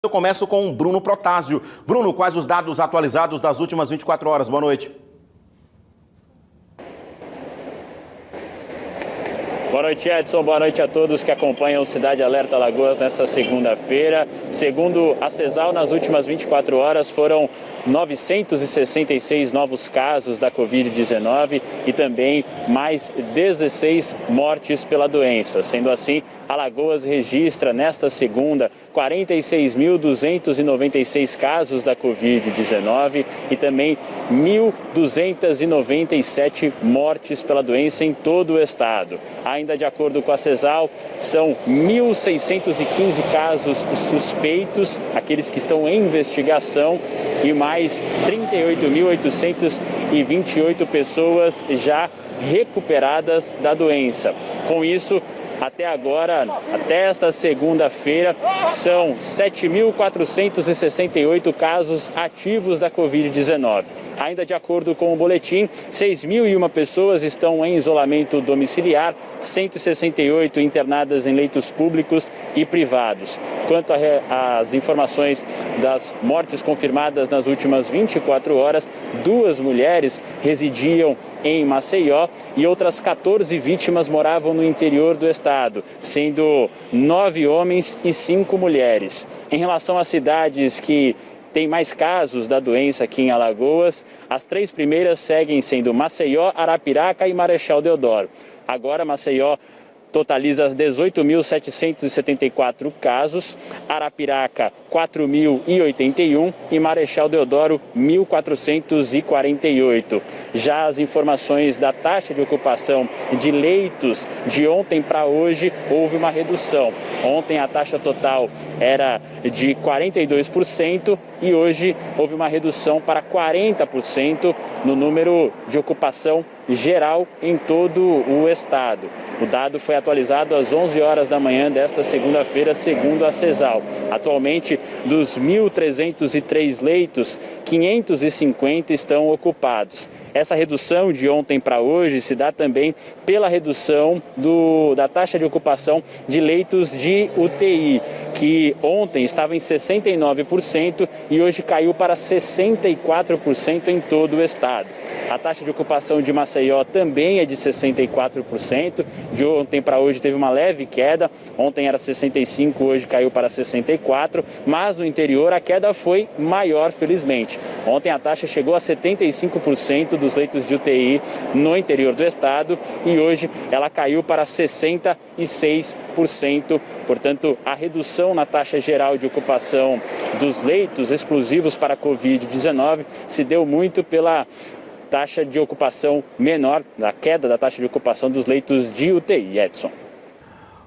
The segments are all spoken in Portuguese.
Eu começo com o Bruno Protásio. Bruno, quais os dados atualizados das últimas 24 horas? Boa noite. Boa noite, Edson. Boa noite a todos que acompanham o Cidade Alerta Alagoas nesta segunda-feira. Segundo a CESAL, nas últimas 24 horas foram 966 novos casos da Covid-19 e também mais 16 mortes pela doença. Sendo assim, Alagoas registra nesta segunda 46.296 casos da Covid-19 e também 1.297 mortes pela doença em todo o estado. Ainda de acordo com a CESAL, são 1.615 casos suspeitos, aqueles que estão em investigação, e mais 38.828 pessoas já recuperadas da doença. Com isso, até agora, até esta segunda-feira, são 7.468 casos ativos da Covid-19. Ainda de acordo com o boletim, 6.001 pessoas estão em isolamento domiciliar, 168 internadas em leitos públicos e privados. Quanto às informações das mortes confirmadas nas últimas 24 horas, 2 mulheres residiam em Maceió e outras 14 vítimas moravam no interior do estado, sendo 9 homens e 5 mulheres. Em relação às cidades que tem mais casos da doença aqui em Alagoas, as 3 primeiras seguem sendo Maceió, Arapiraca e Marechal Deodoro. Agora Maceió totaliza 18.774 casos, Arapiraca 4.081 e Marechal Deodoro 1.448. Já as informações da taxa de ocupação de leitos de ontem para hoje, houve uma redução. Ontem a taxa total era de 42% e hoje houve uma redução para 40% no número de ocupação geral em todo o estado. O dado foi atualizado às 11 horas da manhã desta segunda-feira, segundo a CESAL. Atualmente, dos 1.303 leitos, 550 estão ocupados. Essa redução de ontem para hoje se dá também pela redução da taxa de ocupação de leitos de UTI, que ontem estava em 69% e hoje caiu para 64% em todo o estado. A taxa de ocupação de Maceió também é de 64%. De ontem para hoje teve uma leve queda. Ontem era 65%, hoje caiu para 64%. Mas no interior a queda foi maior, felizmente. Ontem a taxa chegou a 75% dos leitos de UTI no interior do estado e hoje ela caiu para 66%. Portanto, a redução na taxa geral de ocupação dos leitos exclusivos para a Covid-19 se deu muito pela taxa de ocupação menor, da queda da taxa de ocupação dos leitos de UTI, Edson.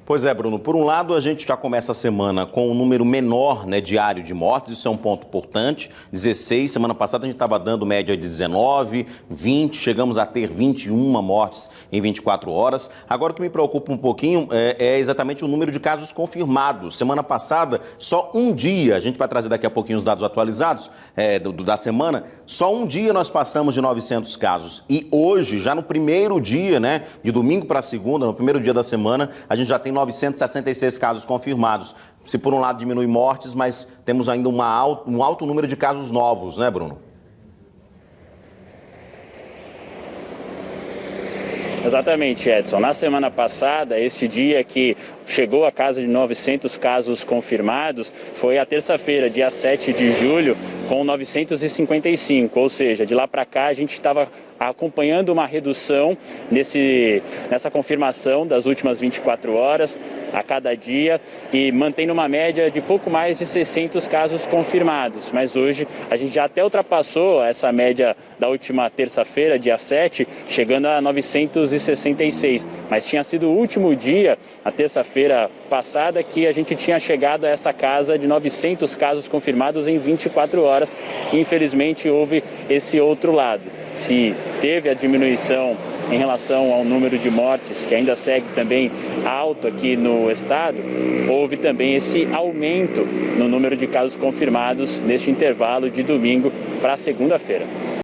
Pois é, Bruno. Por um lado, a gente já começa a semana com um número menor, diário de mortes. Isso é um ponto importante. 16. Semana passada a gente estava dando média de 19, 20. Chegamos a ter 21 mortes em 24 horas. Agora, o que me preocupa um pouquinho é exatamente o número de casos confirmados. Semana passada, só um dia, a gente vai trazer daqui a pouquinho os dados atualizados da semana, só um dia nós passamos de 900 casos. E hoje, já no primeiro dia, de domingo para segunda, no primeiro dia da semana, a gente já tem 966 casos confirmados. Se por um lado diminui mortes, mas temos ainda um alto número de casos novos, né, Bruno? Exatamente, Edson. Na semana passada, este dia que chegou a casa de 900 casos confirmados, foi a terça-feira, dia 7 de julho, com 955, ou seja, de lá para cá a gente estava acompanhando uma redução nessa confirmação das últimas 24 horas a cada dia e mantendo uma média de pouco mais de 600 casos confirmados. Mas hoje a gente já até ultrapassou essa média da última terça-feira, dia 7, chegando a 966. Mas tinha sido o último dia, a terça-feira passada, que a gente tinha chegado a essa casa de 900 casos confirmados em 24 horas. Infelizmente houve esse outro lado. Se teve a diminuição em relação ao número de mortes, que ainda segue também alto aqui no estado, houve também esse aumento no número de casos confirmados neste intervalo de domingo para segunda-feira.